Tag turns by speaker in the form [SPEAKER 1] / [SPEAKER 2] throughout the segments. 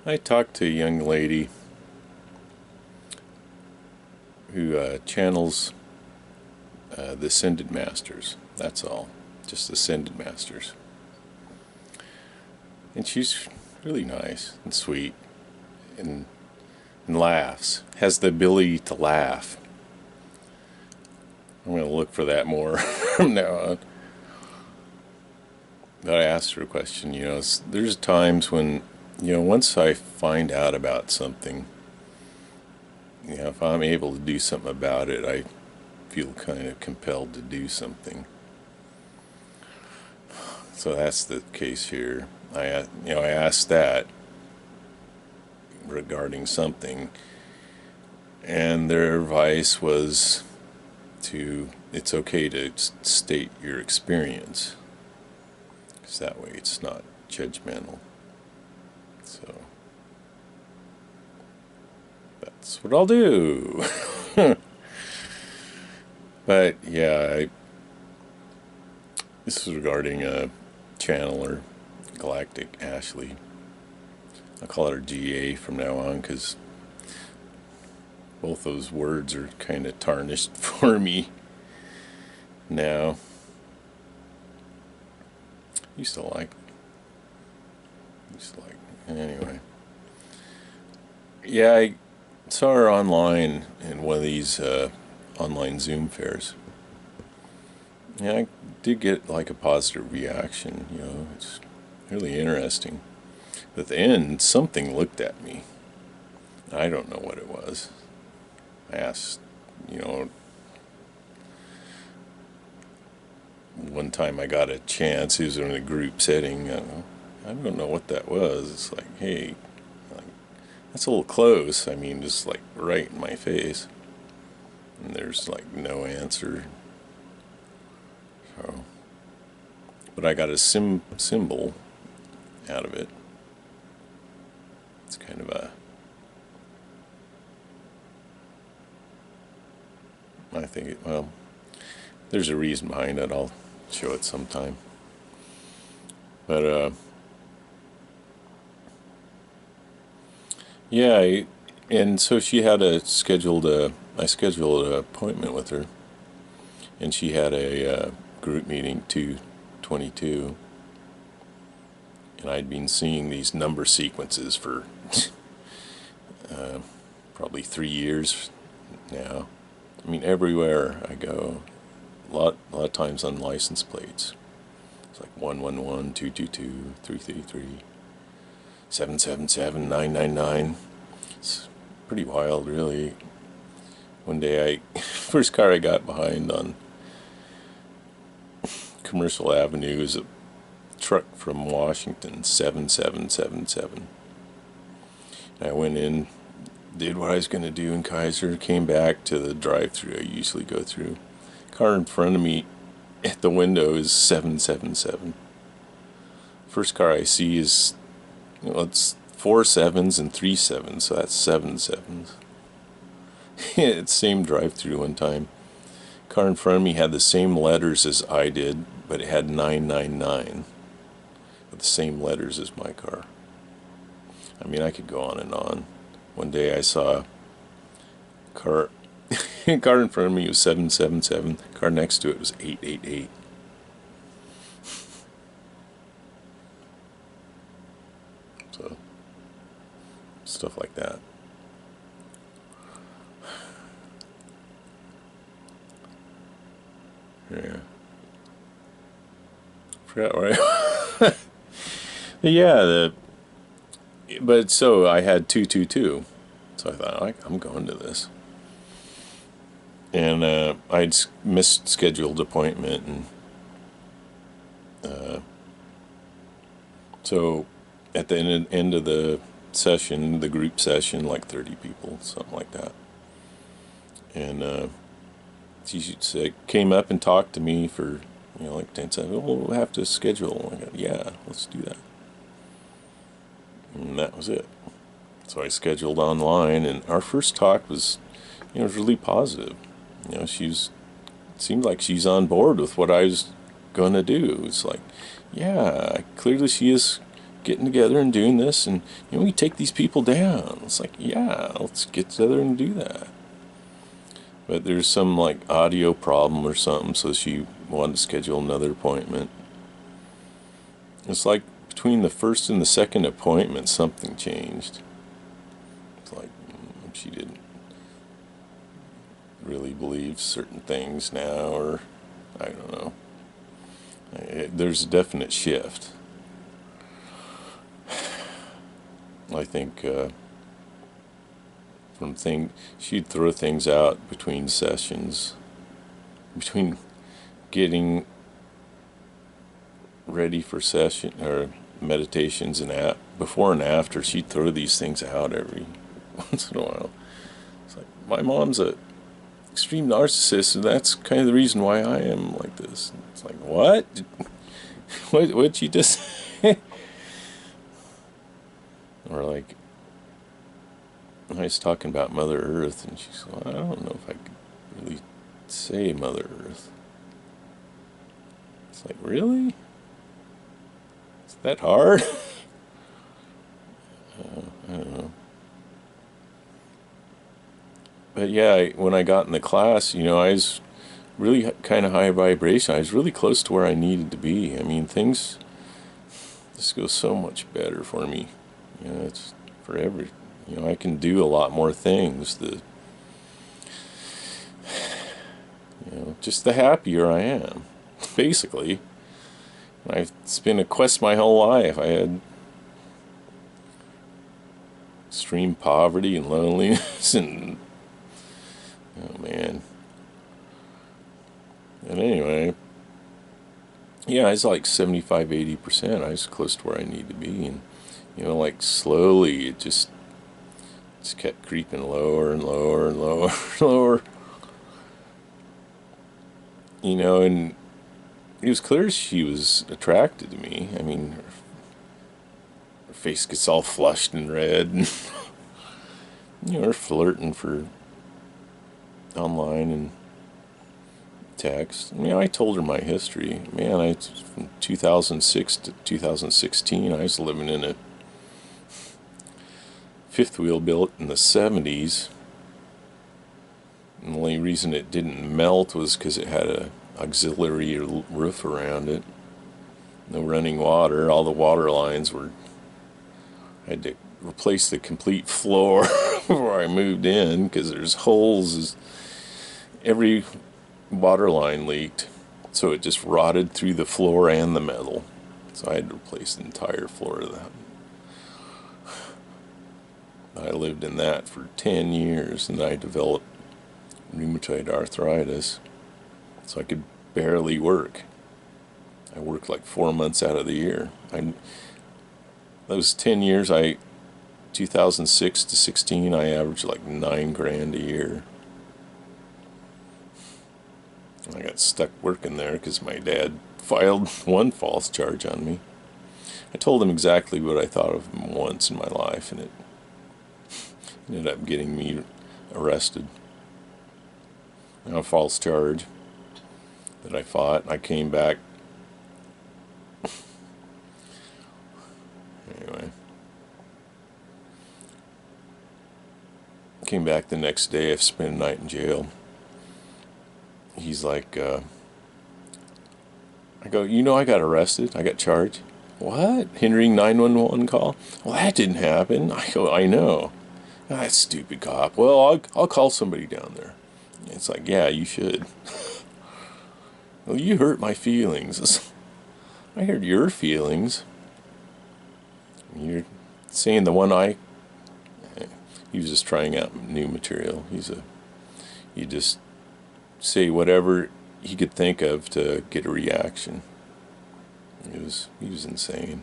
[SPEAKER 1] I talked to a young lady who channels the Ascended Masters. That's all. Just Ascended Masters. And she's really nice and sweet and, and laughs. Has the ability to laugh. I'm going to look for that more from now on. But I asked her a question. There's times when, once I find out about something, if I'm able to do something about it, I feel kind of compelled to do something. So that's the case here. I asked that regarding something, and their advice was it's okay to state your experience, because that way it's not judgmental. So that's what I'll do. But yeah, this is regarding a channeler, Galactic Ashley. I'll call her GA from now on because both those words are kind of tarnished for me now. Used to like anyway. Yeah, I saw her online in one of these online Zoom fairs. Yeah, I did get like a positive reaction. It's really interesting. But at the end, something looked at me. I don't know what it was. I asked, one time I got a chance. It was in a group setting. I don't know what that was. It's like, hey, that's a little close. I mean, just like right in my face. And there's like no answer. So, but I got a symbol out of it. It's kind of I think there's a reason behind it. I'll show it sometime. But yeah, and so she had I scheduled an appointment with her, and she had a group meeting 222, and I'd been seeing these number sequences for probably 3 years now. I mean, everywhere I go, a lot of times on license plates. It's like 111, 222, 333, 777, 999. It's pretty wild, really. One day, first car I got behind on Commercial Avenue was a truck from Washington, 7777. And I went in, did what I was going to do in Kaiser, came back to the drive-thru I usually go through. Car in front of me at the window is 777. First car I see is, it's 4 sevens and 3 sevens, so that's 7 sevens. It's same drive-thru one time. Car in front of me had the same letters as I did, but it had 999 with the same letters as my car. I mean, I could go on and on. One day I saw a car in front of me was 777. Car next to it was 888. So, stuff like that. Yeah. Forgot where I yeah, but so I had 222. So I thought, I'm going to this. And I'd missed scheduled appointment, and so at the end of the session, the group session, like 30 people, something like that. And she came up and talked to me for like 10 seconds. Well, we'll have to schedule. I go, yeah, let's do that. And that was it. So I scheduled online, and our first talk was, was really positive. Seemed like she's on board with what I was going to do. It's like, yeah, clearly she is getting together and doing this, and we take these people down. It's like, yeah, let's get together and do that. But there's some like audio problem or something, so she wanted to schedule another appointment. It's like between the first and the second appointment, something changed. It's like she didn't really believe certain things now, or I don't know. There's a definite shift. I think she'd throw things out between sessions, between getting ready for session or meditations and before and after. She'd throw these things out every once in a while. It's like, my mom's a extreme narcissist, and that's kind of the reason why I am like this. It's like, what? What'd you just say? Or like, I was talking about Mother Earth, and she said, well, I don't know if I could really say Mother Earth. It's like, really? Is that hard? I don't know. But yeah, when I got in the class, I was really kind of high vibration. I was really close to where I needed to be. I mean, things just go so much better for me. It's for I can do a lot more things. Just the happier I am, basically. It's been a quest my whole life. I had extreme poverty and loneliness and, oh man. And anyway, yeah, I was like 75-80%. I was close to where I need to be, and like slowly it just kept creeping lower and lower and lower and lower. And it was clear she was attracted to me. I mean, her face gets all flushed and red, and we're flirting for online and text. I told her my history. Man, from 2006 to 2016, I was living in a fifth wheel built in the 70s. And the only reason it didn't melt was because it had a auxiliary roof around it. No running water. All the water lines I had to replace the complete floor before I moved in, because there's holes. Every water line leaked, so it just rotted through the floor and the metal. So I had to replace the entire floor of that. I lived in that for 10 years, and I developed rheumatoid arthritis, so I could barely work. I worked like 4 months out of the year. Those 10 years, 2006 to 16, I averaged like $9,000 a year. I got stuck working there because my dad filed one false charge on me. I told him exactly what I thought of him once in my life, and it ended up getting me arrested. A false charge that I fought. I came back. Anyway. Came back the next day. I spent a night in jail. He's like, I go, I got arrested. I got charged. What? Hindering 911 call? Well, that didn't happen. I go, I know. That stupid cop. Well, I'll call somebody down there. It's like, yeah, you should. Well, you hurt my feelings. I heard your feelings. You're saying the one he was just trying out new material. You just say whatever he could think of to get a reaction. He was insane.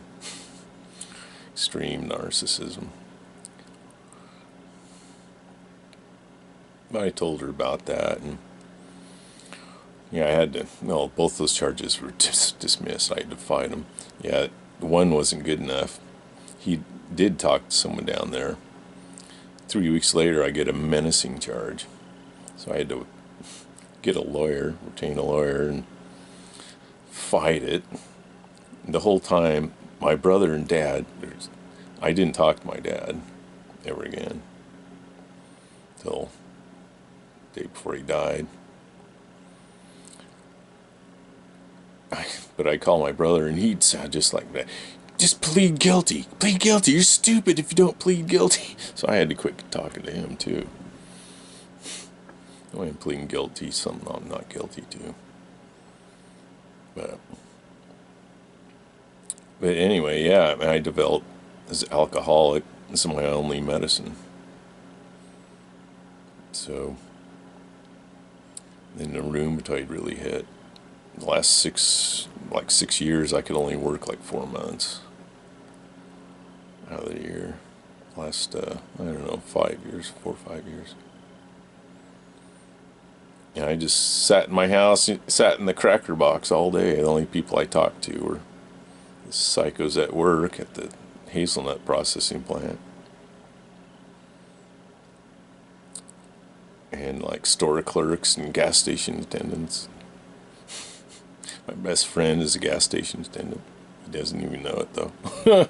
[SPEAKER 1] Extreme narcissism. But I told her about that, and yeah, I had to. No, both those charges were dismissed. I had to fight them. Yeah, one wasn't good enough. He did talk to someone down there. 3 weeks later, I get a menacing charge, so I had to get a lawyer, retain a lawyer, and fight it. The whole time, my brother and dad, I didn't talk to my dad ever again till the day before he died. But I call my brother and he'd sound just like that. Just plead guilty. Plead guilty. You're stupid if you don't plead guilty. So I had to quit talking to him too. I am pleading guilty, something I'm not guilty to. But anyway, yeah, I developed as an alcoholic. This is my only medicine. So then the rheumatoid really hit. The last 6 years, I could only work like 4 months out of the year. Last, I don't know, 5 years, 4 or 5 years. And I just sat in my house, sat in the cracker box all day. The only people I talked to were the psychos at work at the hazelnut processing plant. And like store clerks and gas station attendants. My best friend is a gas station attendant. He doesn't even know it though.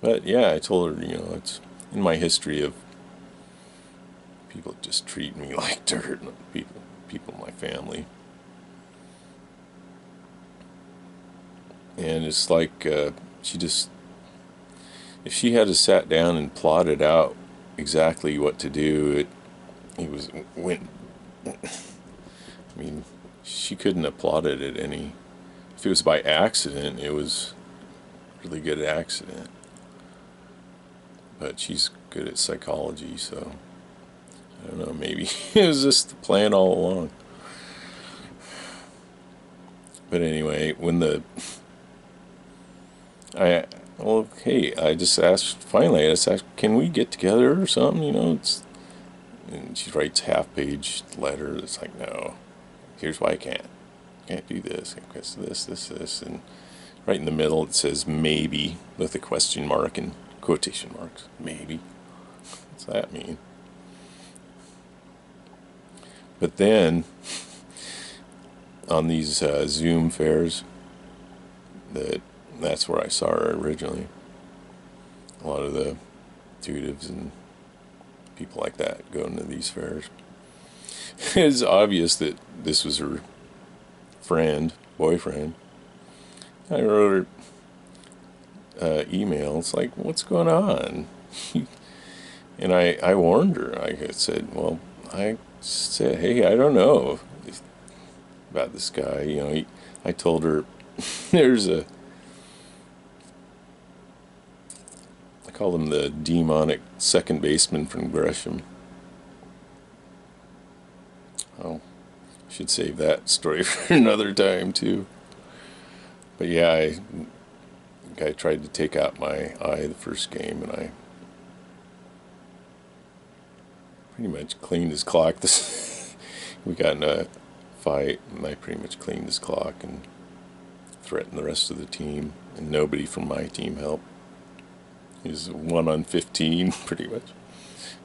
[SPEAKER 1] But yeah, I told her, it's in my history of people just treat me like dirt, people in my family. And it's like she just, if she had sat down and plotted out exactly what to do, I mean, she couldn't have plotted it any. If it was by accident, it was a really good accident. But she's good at psychology, so I don't know, maybe it was just the plan all along. But anyway, I just asked, can we get together or something, and she writes half-page letter. It's like, no, here's why I can't do this, because this, and right in the middle it says maybe with a question mark and quotation marks, maybe. What's that mean? But then on these Zoom fairs, that's where I saw her originally. A lot of the intuitives and people like that going to these fairs. It's obvious that this was her boyfriend. I wrote her email. It's like, what's going on? And I warned her. I said, hey, I don't know about this guy. I told her there's I call him the demonic second baseman from Gresham. Oh, I should save that story for another time too. But yeah, the guy tried to take out my eye the first game, and I pretty much cleaned his clock. We got in a fight, and I pretty much cleaned his clock and threatened the rest of the team, and nobody from my team helped. He was 1 on 15, pretty much.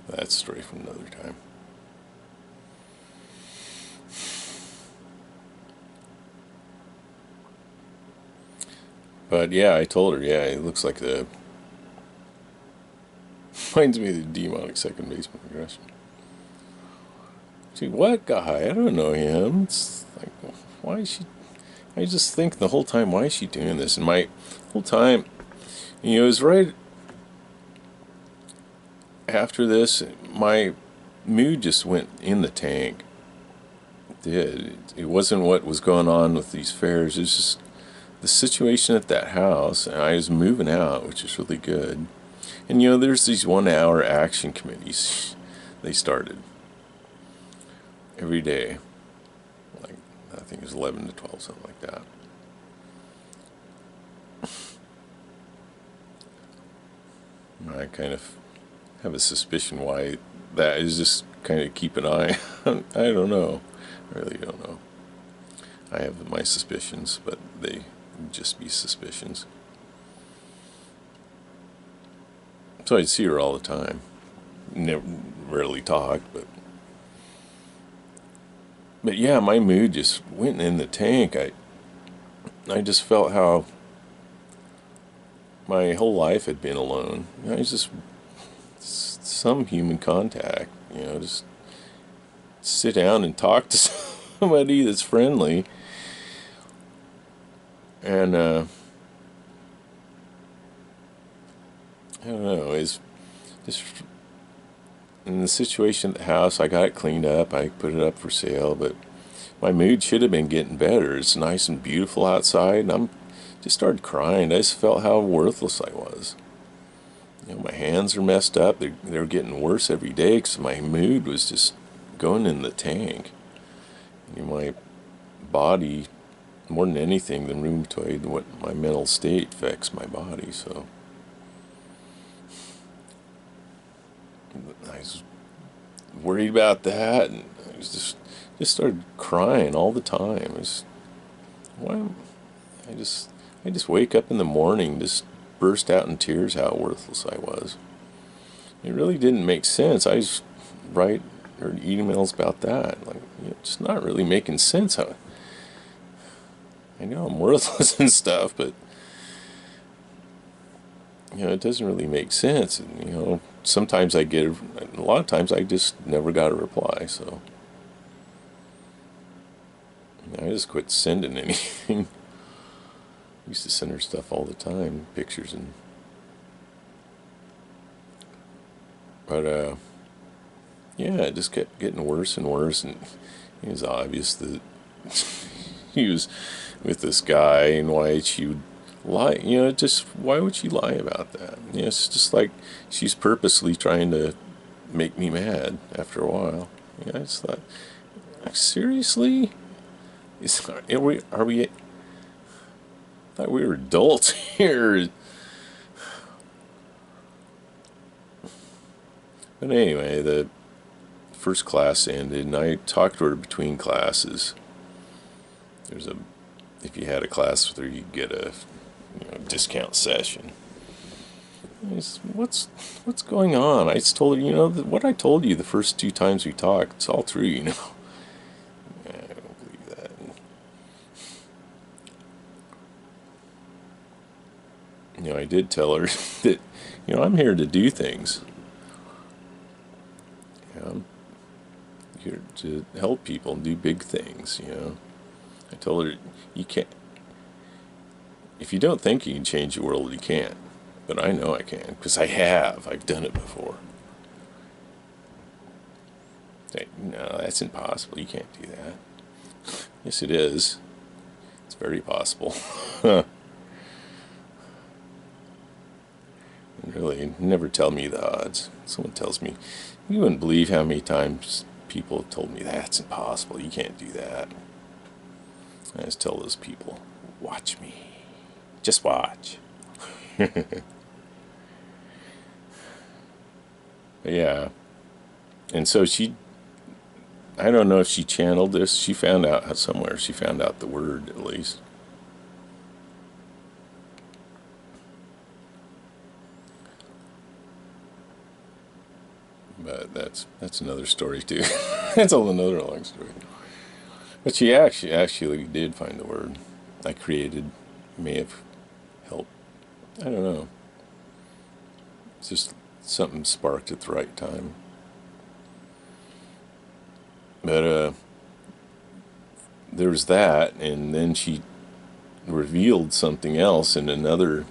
[SPEAKER 1] That's a story from another time. But yeah, I told her, yeah, it looks like reminds me of the demonic second baseman regression. See, what guy? I don't know him. It's like, why is she? I just think the whole time, why is she doing this? And my whole time, it was right after this, my mood just went in the tank. It did. It wasn't what was going on with these fairs. It was just the situation at that house. And I was moving out, which is really good. And there's these 1-hour action committees they started every day. Like, I think it was 11 to 12, something like that. I kind of have a suspicion why that is. Just kind of keep an eye on. I don't know. I really don't know. I have my suspicions, but they just be suspicions. So I'd see her all the time. Never, rarely talk, but yeah, my mood just went in the tank. I just felt how my whole life had been alone. You know, it's just some human contact, you know, just sit down and talk to somebody that's friendly. And I don't know, is just in the situation at the house. I got it cleaned up, I put it up for sale, but my mood should have been getting better. It's nice and beautiful outside, and I'm just started crying. I just felt how worthless I was. You know, my hands are messed up. They're getting worse every day because my mood was just going in the tank. You know, my body, more than anything, the rheumatoid, what my mental state affects my body. So I was worried about that, and I was just started crying all the time. Why? I just wake up in the morning, just burst out in tears how worthless I was. It really didn't make sense. I was write or emails about that. Like, you know, it's not really making sense. I know I'm worthless and stuff, but you know, it doesn't really make sense. And, you know, sometimes a lot of times I just never got a reply. So you know, I just quit sending anything. I used to send her stuff all the time, pictures and. But yeah, it just kept getting worse and worse, and it was obvious that he was with this guy, and why she would lie. You know, just why would she lie about that? You know, it's just like she's purposely trying to make me mad. After a while, you know, I just thought, like, seriously, are we? I thought we were adults here. But anyway, the first class ended, and I talked to her between classes. If you had a class with her, you'd get a discount session. What's going on? I just told her, you know, what I told you the first 2 times we talked, it's all true, you know. I don't believe that. You know, I did tell her that, you know, I'm here to do things. You know, I'm here to help people and do big things, you know. I told her, you can't, if you don't think you can change the world, you can't. But I know I can, because I've done it before. No, that's impossible, you can't do that. Yes, it is. It's very possible. Really, never tell me the odds. Someone tells me, you wouldn't believe how many times people have told me that's impossible, you can't do that. I just tell those people, watch me. Just watch. Yeah. And so I don't know if she channeled this. She found out somewhere. She found out the word, at least. But that's another story, too. That's another long story. But she actually did find the word I created. May have helped. I don't know. It's just something sparked at the right time. But there was that, and then she revealed something else in another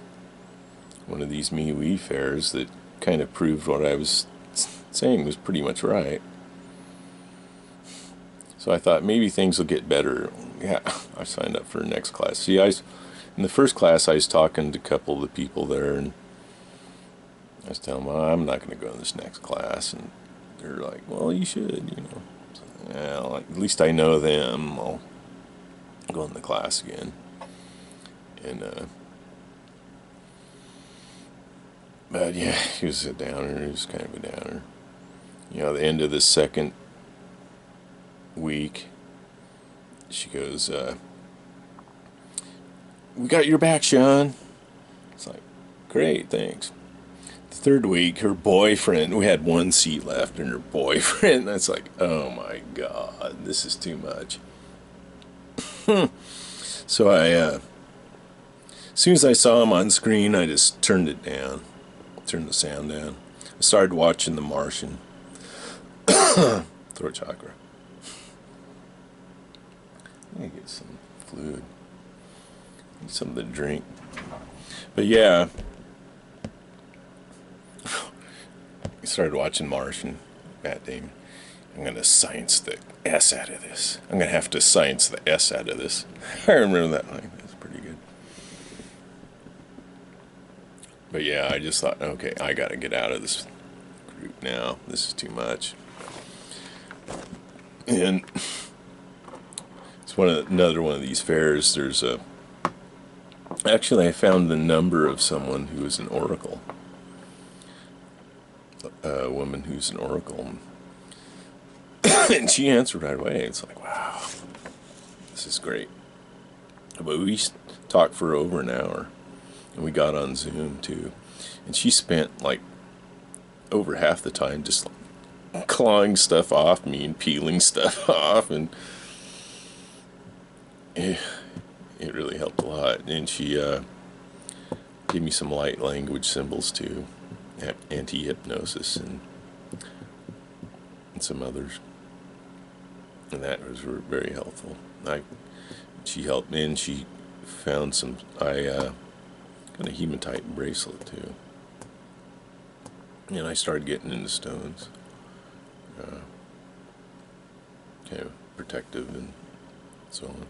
[SPEAKER 1] one of these MeWe fairs that kind of proved what I was saying was pretty much right. So I thought maybe things will get better. Yeah, I signed up for the next class. See, in the first class I was talking to a couple of the people there, and I was telling them, well, I'm not going to go in this next class, and they're like, well, you should, you know. So, yeah, like, at least I know them. I'll go in the class again. And but yeah, he was a downer. He was kind of a downer. You know, the end of the second week, she goes, we got your back, Sean. It's like, great, thanks. The third week, her boyfriend, we had one seat left, and her boyfriend, that's like, oh my God, this is too much. So As soon as I saw him on screen, I just turned it down, turned the sound down. I started watching The Martian. Throat chakra. I need to get some fluid. Need something to drink. But yeah, I started watching Martian. Matt Damon. I'm going to science the S out of this. I'm going to have to science the S out of this. I remember that line. That's pretty good. But yeah, I just thought, okay, I got to get out of this group now. This is too much. And it's another one of these fairs. There's a... Actually, I found the number of someone who is an oracle. A woman who's an oracle. And she answered right away. It's like, wow, this is great. But we talked for over an hour. And we got on Zoom, too. And she spent, like, over half the time just clawing stuff off me and peeling stuff off. And it really helped a lot. And she gave me some light language symbols, too. Anti-hypnosis and some others. And that was very helpful. She helped me, and she found some... I got a hematite bracelet, too. And I started getting into stones. Kind of protective and so on.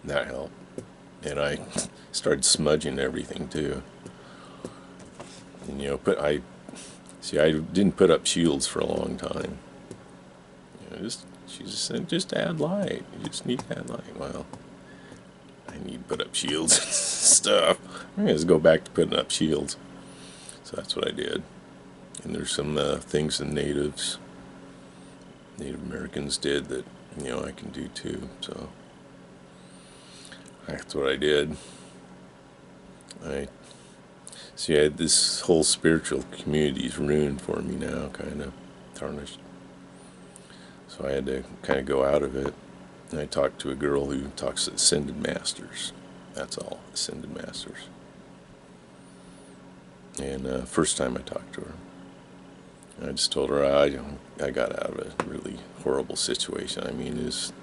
[SPEAKER 1] That helped. And I started smudging everything, too. And, I didn't put up shields for a long time. She just said, just add light. You just need to add light. Well, I need to put up shields and stuff. I'm going to go back to putting up shields. So that's what I did. And there's some things the Native Americans did that, I can do too. So that's what I did. This whole spiritual community is ruined for me now, kind of tarnished. So I had to kind of go out of it. And I talked to a girl who talks to Ascended Masters. That's all, Ascended Masters. And first time I talked to her, I just told her I got out of a really horrible situation. I mean, it's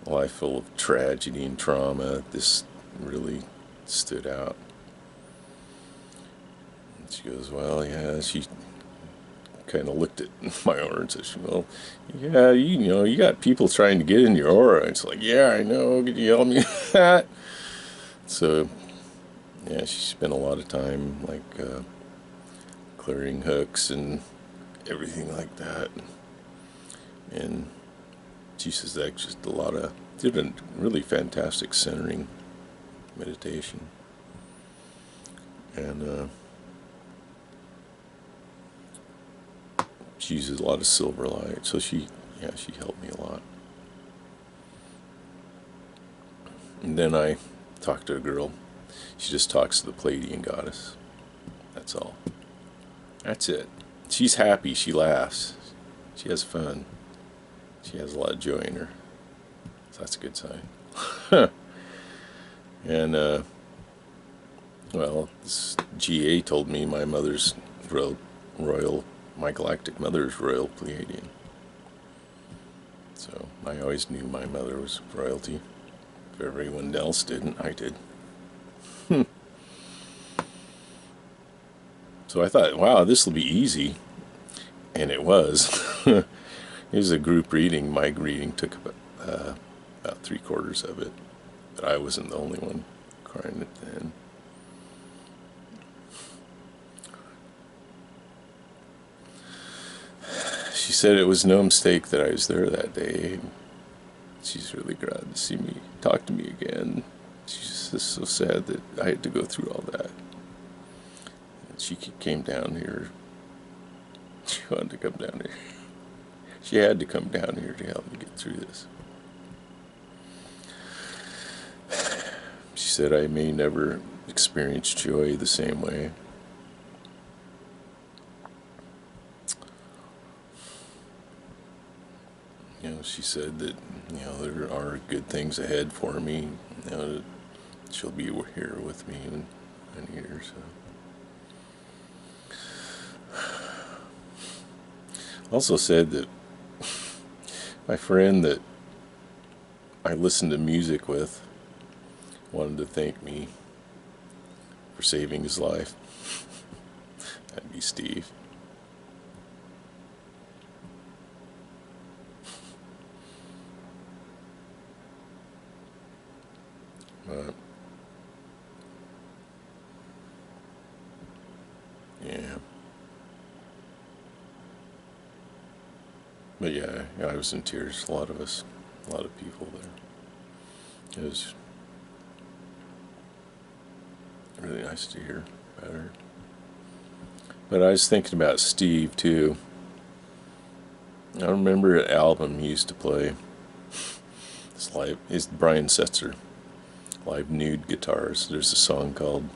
[SPEAKER 1] a life full of tragedy and trauma. This really stood out. And she goes, well, yeah, she kind of looked at my aura and said, well, yeah, you got people trying to get in your aura. It's like, yeah, I know, could you help me with that? So, yeah, she spent a lot of time, like, clearing hooks and everything like that. And she says that's just did a really fantastic centering meditation. And she uses a lot of silver light, so she helped me a lot. And then I talked to a girl. She just talks to the Pleiadian goddess. That's all. That's it. She's happy. She laughs. She has fun. She has a lot of joy in her. So that's a good sign. And, well, this GA told me my mother's my galactic mother's royal Pleiadian. So I always knew my mother was royalty. If everyone else didn't, I did. So I thought, wow, this will be easy. And it was. It was a group reading. My reading took about 3/4 of it. But I wasn't the only one crying at the end. She said it was no mistake that I was there that day. She's really glad to see me, talk to me again. She's just so sad that I had to go through all that. And she came down here. She wanted to come down here. She had to come down here to help me get through this. She said I may never experience joy the same way. she said that, there are good things ahead for me. That she'll be here with me in many years. Also said that my friend that I listened to music with wanted to thank me for saving his life. That'd be Steve. Yeah. But yeah, I was in tears. A lot of us, a lot of people there. It was really nice to hear about her. But I was thinking about Steve too. I remember an album he used to play. It's Brian Setzer, live nude guitars. There's a song called,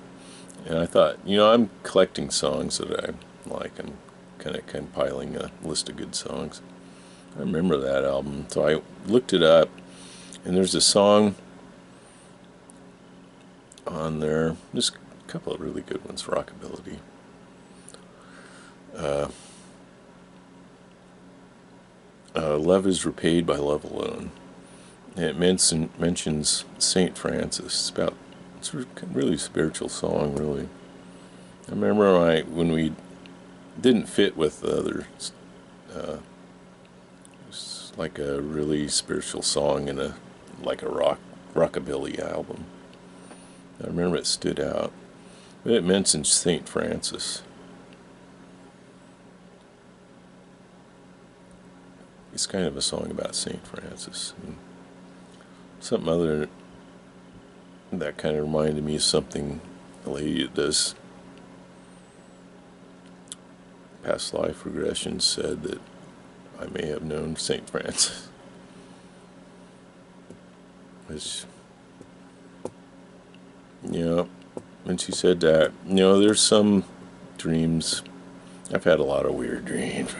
[SPEAKER 1] and I thought, I'm collecting songs that I like. I'm kind of compiling a list of good songs. I remember that album, so I looked it up, and there's a song on there. There's a couple of really good ones, Rockability. Love is repaid by love alone. And it mentions Saint Francis. It's a really spiritual song, really. I remember when we didn't fit with the others. It's like a really spiritual song in a rockabilly album. I remember it stood out. But it mentions Saint Francis. It's kind of a song about Saint Francis. And something other that kind of reminded me of something a lady that does past life regression said that I may have known Saint Francis. Which, and she said that, there's some dreams. I've had a lot of weird dreams,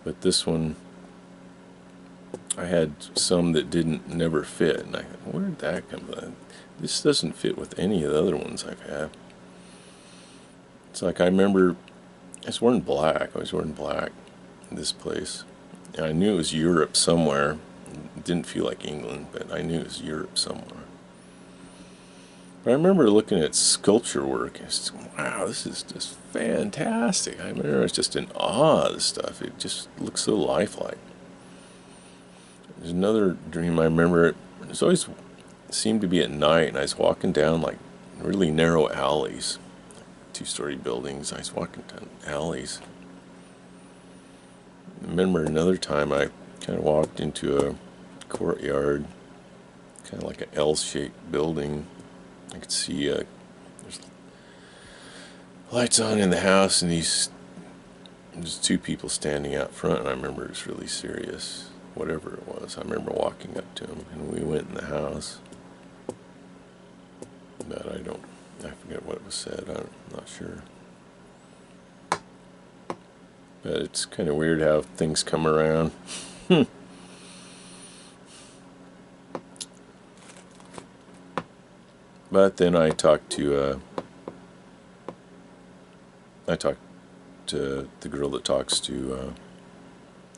[SPEAKER 1] but this one, I had some that never fit, and I thought, where did that come from? This doesn't fit with any of the other ones I've had. It's like I remember I was wearing black in this place. And I knew it was Europe somewhere. It didn't feel like England, but I knew it was Europe somewhere. But I remember looking at sculpture work and just, wow, this is just fantastic. I remember I was just in awe of this stuff. It just looks so lifelike. There's another dream I remember. It always seemed to be at night, and I was walking down like really narrow alleys, two-story buildings. I was walking down alleys. I remember another time I kind of walked into a courtyard, kind of like an L-shaped building. I could see there's lights on in the house, and there's two people standing out front, and I remember it was really serious. Whatever it was, I remember walking up to him, and we went in the house. But I forget what was said. I'm not sure. But it's kind of weird how things come around. But then I talked to the girl that talks to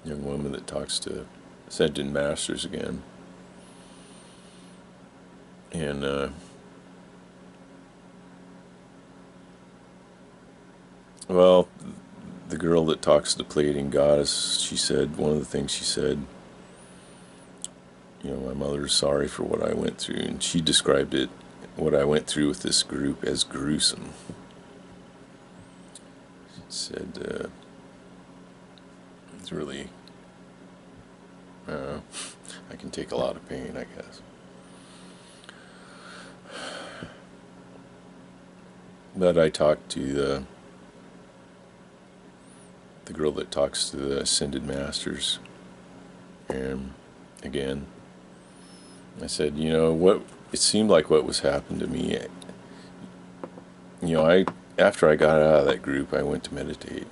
[SPEAKER 1] young woman that talks to Ascended Masters again, and well, the girl that talks to the Pleiadian goddess, she said, one of the things she said, my mother's sorry for what I went through, and she described what I went through with this group, as gruesome. She said it's really, I can take a lot of pain, I guess. But I talked to the girl that talks to the Ascended Masters, and again, I said, what it seemed like what was happening to me. After I got out of that group, I went to meditate.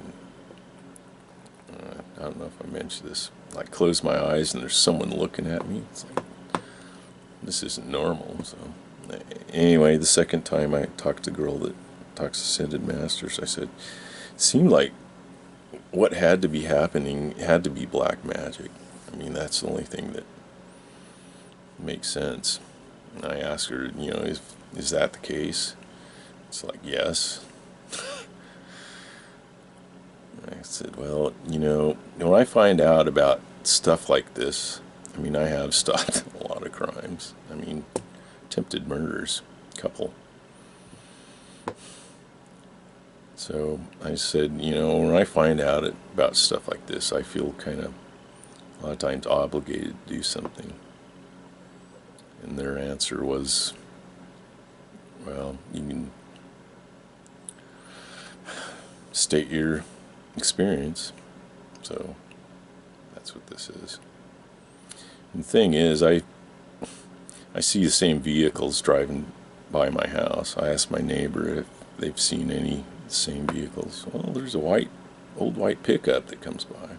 [SPEAKER 1] I don't know if I mentioned this, like close my eyes and there's someone looking at me. It's like, this isn't normal. So anyway, the second time I talked to the girl that talks Ascended Masters, I said, it seemed like what had to be happening had to be black magic. I mean, that's the only thing that makes sense. And I asked her, is that the case? It's like, yes. I said, well, when I find out about stuff like this, I mean, I have stopped a lot of crimes. I mean, attempted murders, couple. So I said, when I find out about stuff like this, I feel kind of, a lot of times, obligated to do something. And their answer was, well, you can state your experience. So that's what this is. And the thing is, I see the same vehicles driving by my house. I asked my neighbor if they've seen any same vehicles. Well, there's a old white pickup that comes by.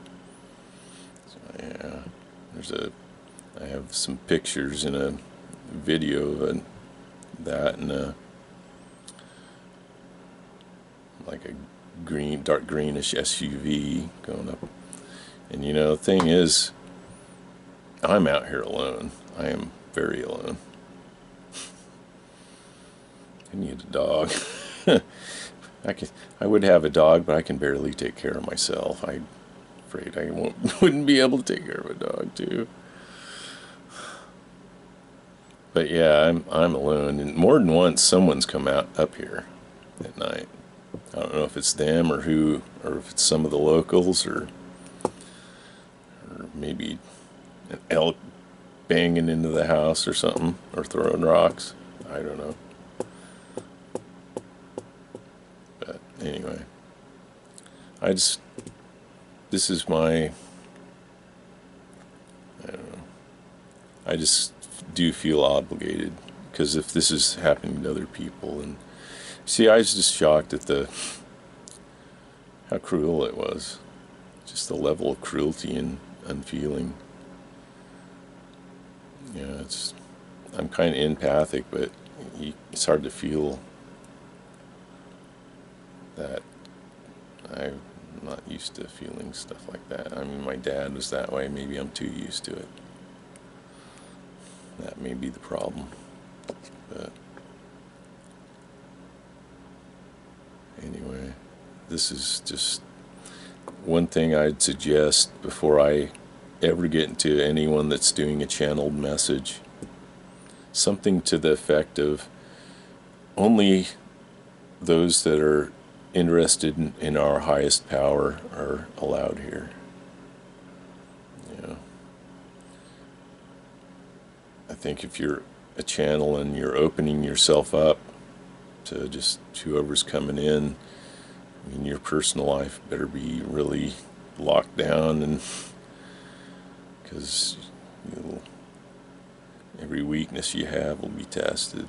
[SPEAKER 1] So, yeah, I have some pictures in a video of that and like a dark greenish SUV going up. And the thing is, I'm out here alone. I am very alone. I need a dog. I would have a dog, but I can barely take care of myself. I'm afraid I wouldn't be able to take care of a dog too. But yeah, I'm alone, and more than once someone's come out up here at night. I don't know if it's them or who, or if it's some of the locals, or maybe an elk banging into the house or something, or throwing rocks. I don't know. But anyway, this is my, I don't know, I just do feel obligated, because if this is happening to other people, and see, I was just shocked at how cruel it was, just the level of cruelty and unfeeling. I'm kind of empathic, but it's hard to feel that. I'm not used to feeling stuff like that. I mean, my dad was that way. Maybe I'm too used to it. That may be the problem. But anyway, this is just one thing I'd suggest before I ever get into anyone that's doing a channeled message. Something to the effect of, only those that are interested in our highest power are allowed here. I think if you're a channel and you're opening yourself up to just whoever's coming in, I mean, your personal life better be really locked down, and because every weakness you have will be tested.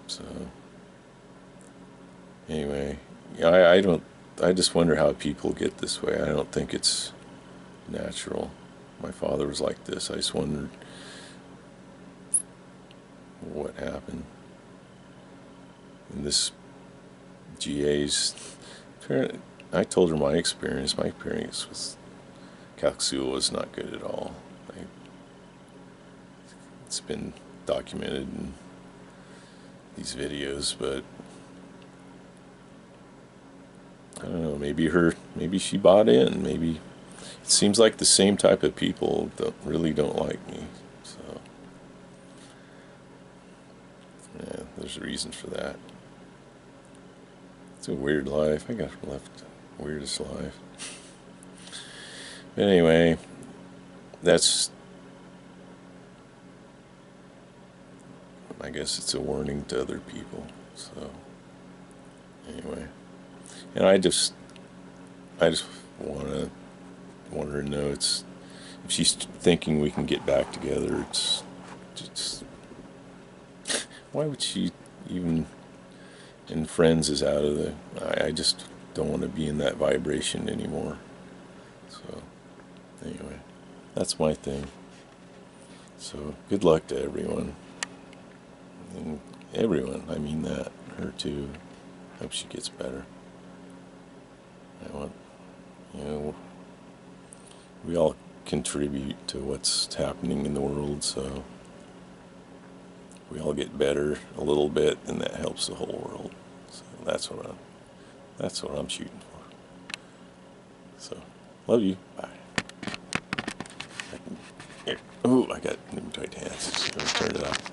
[SPEAKER 1] So anyway, I just wonder how people get this way. I don't think it's natural. My father was like this. I just wondered what happened. And this GA's, I told her my experience. My experience with Calcasieu was not good at all. It's been documented in these videos, but I don't know, maybe she bought in. Maybe it seems like the same type of people really don't like me. So yeah, there's reasons for that. It's a weird life. I got left weirdest life. But anyway, I guess it's a warning to other people. So anyway, and I just want her to know, if she's thinking we can get back together, it's why would she even? And Friends is out of don't want to be in that vibration anymore. So, anyway, that's my thing. So, good luck to everyone. And everyone, I mean that. Her too. Hope she gets better. I want, you know, we all contribute to what's happening in the world, so if we all get better a little bit, then that helps the whole world. So that's what I'm shooting for. So, love you. Bye. Oh, I got new tight hands. Let me turn it off.